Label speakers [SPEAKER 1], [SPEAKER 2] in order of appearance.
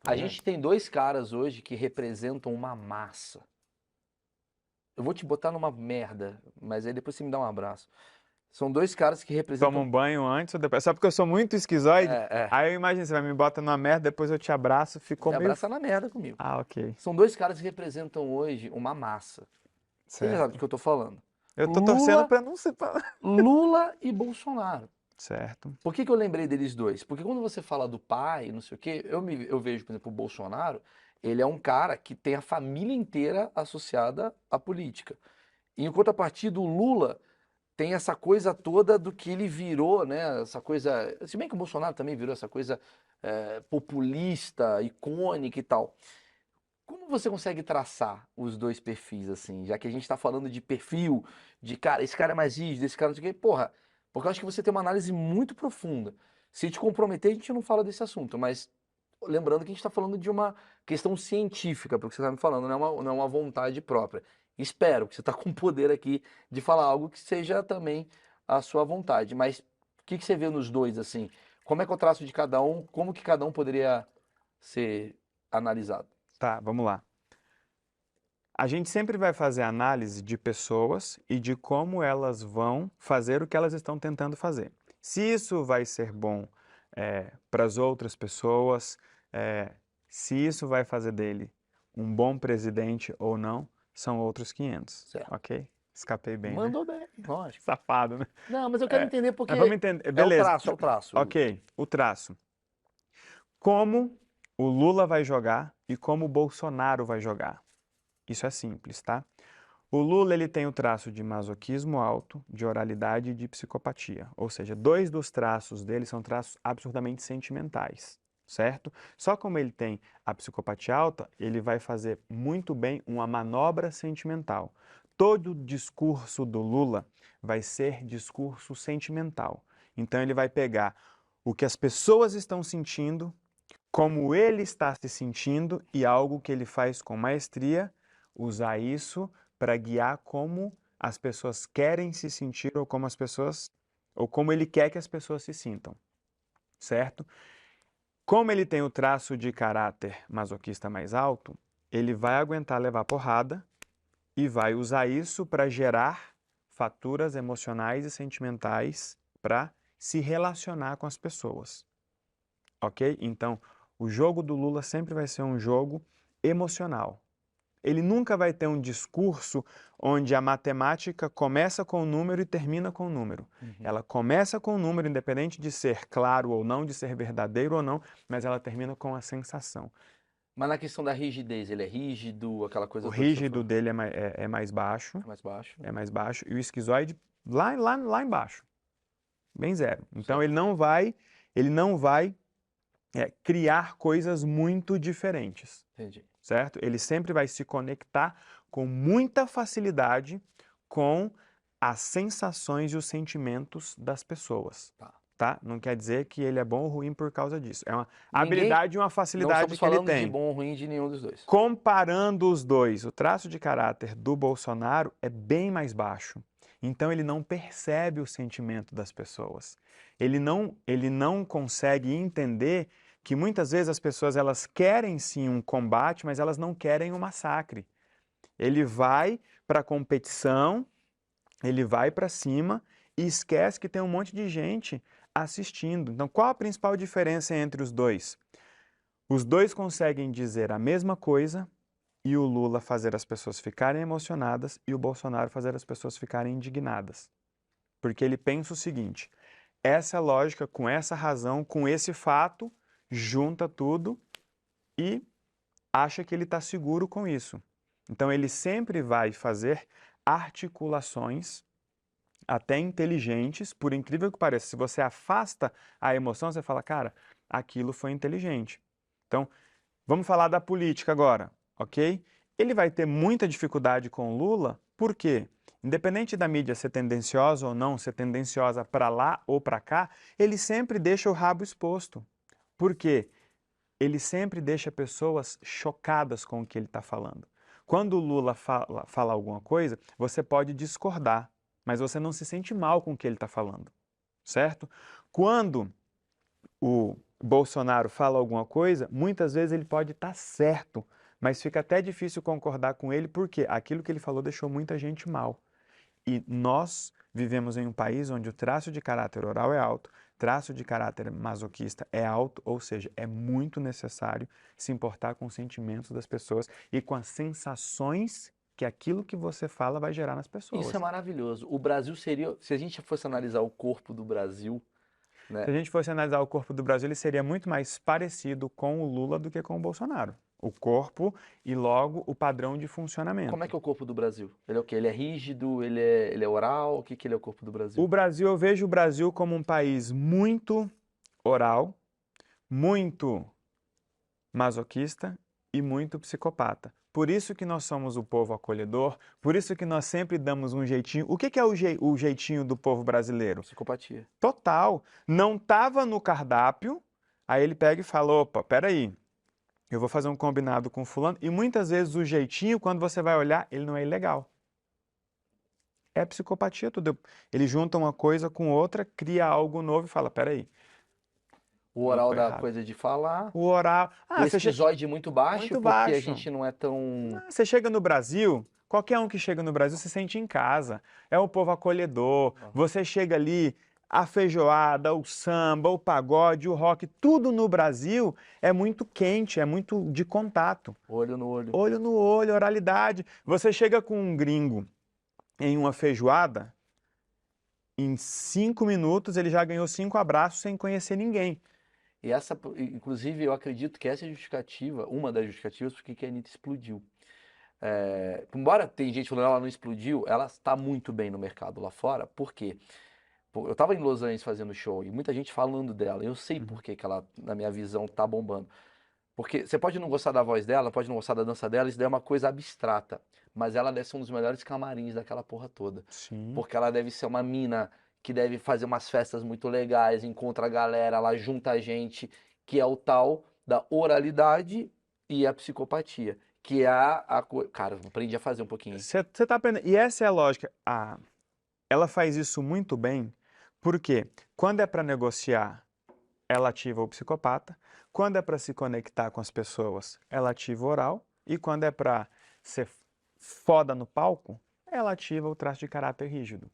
[SPEAKER 1] A gente tem dois caras hoje que representam uma massa. Eu vou te botar numa merda, mas aí depois você me dá um abraço. São dois caras que
[SPEAKER 2] Toma
[SPEAKER 1] representam.
[SPEAKER 2] um banho antes ou depois? Só porque eu sou muito esquizoide,
[SPEAKER 1] É.
[SPEAKER 2] aí eu imagino, você vai me bota numa merda, depois eu te abraço, ficou
[SPEAKER 1] Me
[SPEAKER 2] meio...
[SPEAKER 1] abraça na merda comigo.
[SPEAKER 2] Ah, ok.
[SPEAKER 1] São dois caras que representam hoje uma massa. Você já sabe do
[SPEAKER 2] Certo.
[SPEAKER 1] que eu tô falando.
[SPEAKER 2] Eu tô torcendo
[SPEAKER 1] Lula,
[SPEAKER 2] pra não ser...
[SPEAKER 1] Lula e Bolsonaro.
[SPEAKER 2] Certo.
[SPEAKER 1] Por que eu lembrei deles dois? Porque quando você fala do pai, não sei o quê, eu vejo, por exemplo, o Bolsonaro, ele é um cara que tem a família inteira associada à política. E em contrapartida, o Lula tem essa coisa toda do que ele virou, né? Essa coisa. Se bem que o Bolsonaro também virou essa coisa populista, icônica e tal. Como você consegue traçar os dois perfis, assim, já que a gente tá falando de perfil, de cara, esse cara é mais rígido, esse cara não sei o quê, porra, porque eu acho que você tem uma análise muito profunda. Se te comprometer, a gente não fala desse assunto, mas lembrando que a gente está falando de uma questão científica, porque você está me falando, não é uma vontade própria. Espero que você está com poder aqui de falar algo que seja também a sua vontade, mas o que você vê nos dois, assim? Como é que é o traço de cada um? Como que cada um poderia ser analisado?
[SPEAKER 2] Tá, vamos lá. A gente sempre vai fazer análise de pessoas e de como elas vão fazer o que elas estão tentando fazer. Se isso vai ser bom para as outras pessoas, se isso vai fazer dele um bom presidente ou não, são outros 500,
[SPEAKER 1] Certo.
[SPEAKER 2] ok? Escapei bem, né?
[SPEAKER 1] Mandou bem, lógico.
[SPEAKER 2] Safado, né?
[SPEAKER 1] Não, mas eu quero
[SPEAKER 2] É,
[SPEAKER 1] entender
[SPEAKER 2] mas vamos
[SPEAKER 1] porque
[SPEAKER 2] entender.
[SPEAKER 1] é o
[SPEAKER 2] Beleza.
[SPEAKER 1] traço, é o traço.
[SPEAKER 2] Ok, o traço. Como o Lula vai jogar e como o Bolsonaro vai jogar. Isso é simples, tá? O Lula ele tem o traço de masoquismo alto, de oralidade e de psicopatia. Ou seja, dois dos traços dele são traços absurdamente sentimentais, certo? Só como ele tem a psicopatia alta, ele vai fazer muito bem uma manobra sentimental. Todo discurso do Lula vai ser discurso sentimental. Então ele vai pegar o que as pessoas estão sentindo, como ele está se sentindo e algo que ele faz com maestria, usar isso para guiar como as pessoas querem se sentir ou como as pessoas ou como ele quer que as pessoas se sintam, certo? Como ele tem o traço de caráter masoquista mais alto, ele vai aguentar levar porrada e vai usar isso para gerar faturas emocionais e sentimentais para se relacionar com as pessoas, ok? Então, o jogo do Lula sempre vai ser um jogo emocional. Ele nunca vai ter um discurso onde a matemática começa com o número e termina com o número.
[SPEAKER 1] Uhum.
[SPEAKER 2] Ela começa com o número, independente de ser claro ou não, de ser verdadeiro ou não, mas ela termina com a sensação.
[SPEAKER 1] Mas na questão da rigidez, ele é rígido, aquela
[SPEAKER 2] O
[SPEAKER 1] coisa toda que você
[SPEAKER 2] rígido
[SPEAKER 1] falou.
[SPEAKER 2] dele é mais baixo,
[SPEAKER 1] É mais baixo?
[SPEAKER 2] e o esquizoide lá embaixo, bem zero. Então
[SPEAKER 1] Certo.
[SPEAKER 2] ele não vai criar coisas muito diferentes.
[SPEAKER 1] Entendi.
[SPEAKER 2] Certo? Ele sempre vai se conectar com muita facilidade com as sensações e os sentimentos das pessoas,
[SPEAKER 1] Tá.
[SPEAKER 2] tá? Não quer dizer que ele é bom ou ruim por causa disso. É uma
[SPEAKER 1] Ninguém.
[SPEAKER 2] habilidade e uma
[SPEAKER 1] Não
[SPEAKER 2] facilidade
[SPEAKER 1] estamos
[SPEAKER 2] que ele
[SPEAKER 1] falando de
[SPEAKER 2] tem.
[SPEAKER 1] bom ou ruim de nenhum dos dois.
[SPEAKER 2] Comparando os dois, o traço de caráter do Bolsonaro é bem mais baixo. Então ele não percebe o sentimento das pessoas. Ele não consegue entender que muitas vezes as pessoas elas querem sim um combate, mas elas não querem um massacre. Ele vai para a competição, ele vai para cima e esquece que tem um monte de gente assistindo. Então, qual a principal diferença entre os dois? Os dois conseguem dizer a mesma coisa e o Lula fazer as pessoas ficarem emocionadas e o Bolsonaro fazer as pessoas ficarem indignadas. Porque ele pensa o seguinte: essa lógica, com essa razão, com esse fato, junta tudo e acha que ele está seguro com isso. Então ele sempre vai fazer articulações até inteligentes, por incrível que pareça. Se você afasta a emoção, você fala, cara, aquilo foi inteligente. Então, vamos falar da política agora, ok? Ele vai ter muita dificuldade com o Lula, por quê? Independente da mídia ser tendenciosa ou não, ser tendenciosa para lá ou para cá, ele sempre deixa o rabo exposto. Por quê? Ele sempre deixa pessoas chocadas com o que ele está falando. Quando o Lula fala alguma coisa, você pode discordar, mas você não se sente mal com o que ele está falando, certo? Quando o Bolsonaro fala alguma coisa, muitas vezes ele pode estar certo, mas fica até difícil concordar com ele, porque aquilo que ele falou deixou muita gente mal. E nós vivemos em um país onde o traço de caráter oral é alto, traço de caráter masoquista é alto, ou seja, é muito necessário se importar com os sentimentos das pessoas e com as sensações que aquilo que você fala vai gerar nas
[SPEAKER 1] Isso é
[SPEAKER 2] pessoas.
[SPEAKER 1] maravilhoso. O Brasil seria, se a gente fosse analisar o corpo do Brasil,
[SPEAKER 2] Se
[SPEAKER 1] né?
[SPEAKER 2] a gente fosse analisar o corpo do Brasil, ele seria muito mais parecido com o Lula do que com o Bolsonaro. O corpo e logo o padrão de
[SPEAKER 1] Como é
[SPEAKER 2] funcionamento.
[SPEAKER 1] que é o corpo do Brasil? Ele é o quê? Ele é rígido? Ele é oral? O que que ele é o corpo do
[SPEAKER 2] O
[SPEAKER 1] Brasil?
[SPEAKER 2] Brasil, eu vejo o Brasil como um país muito oral, muito masoquista e muito psicopata. Por isso que nós somos o povo acolhedor, por isso que nós sempre damos um jeitinho. O que que é o jeitinho do povo brasileiro?
[SPEAKER 1] Psicopatia.
[SPEAKER 2] Total. Não estava no cardápio, aí ele pega e fala, opa, peraí, eu vou fazer um combinado com fulano. E muitas vezes o jeitinho, quando você vai olhar, ele não é ilegal. É psicopatia tudo. Ele junta uma coisa com outra, cria algo novo e fala, peraí,
[SPEAKER 1] O
[SPEAKER 2] eu
[SPEAKER 1] oral
[SPEAKER 2] tô
[SPEAKER 1] da
[SPEAKER 2] errado.
[SPEAKER 1] coisa de falar.
[SPEAKER 2] O oral...
[SPEAKER 1] O
[SPEAKER 2] Ah,
[SPEAKER 1] esquizoide muito baixo,
[SPEAKER 2] muito
[SPEAKER 1] porque a
[SPEAKER 2] baixo.
[SPEAKER 1] gente não é tão.
[SPEAKER 2] Ah, você chega no Brasil, qualquer um que chega no Brasil se sente em casa. É um povo acolhedor. Você chega ali, a feijoada, o samba, o pagode, o rock, tudo no Brasil é muito quente, é muito de contato.
[SPEAKER 1] Olho no olho.
[SPEAKER 2] Olho no olho, oralidade. Você chega com um gringo em uma feijoada, em 5 minutos ele já ganhou 5 abraços sem conhecer ninguém.
[SPEAKER 1] E essa, inclusive, eu acredito que essa é a justificativa, uma das justificativas, porque que a Anitta explodiu. Embora tem gente falando que ela não explodiu, ela está muito bem no mercado lá fora. Por quê? Pô, eu estava em Los Angeles fazendo show e muita gente falando dela. Eu sei por que que ela, na minha visão, tá bombando. Porque você pode não gostar da voz dela, pode não gostar da dança dela, isso daí é uma coisa abstrata. Mas ela deve ser um dos melhores camarins daquela porra toda.
[SPEAKER 2] Sim.
[SPEAKER 1] Porque ela deve ser uma mina que deve fazer umas festas muito legais, encontra a galera, ela junta a gente, que é o tal da oralidade e a psicopatia. Que é Cara, eu aprendi a fazer um pouquinho, hein?
[SPEAKER 2] Você está aprendendo. E essa é a lógica. Ela faz isso muito bem, porque quando é para negociar, ela ativa o psicopata. Quando é para se conectar com as pessoas, ela ativa o oral. E quando é para ser foda no palco, ela ativa o traço de caráter rígido.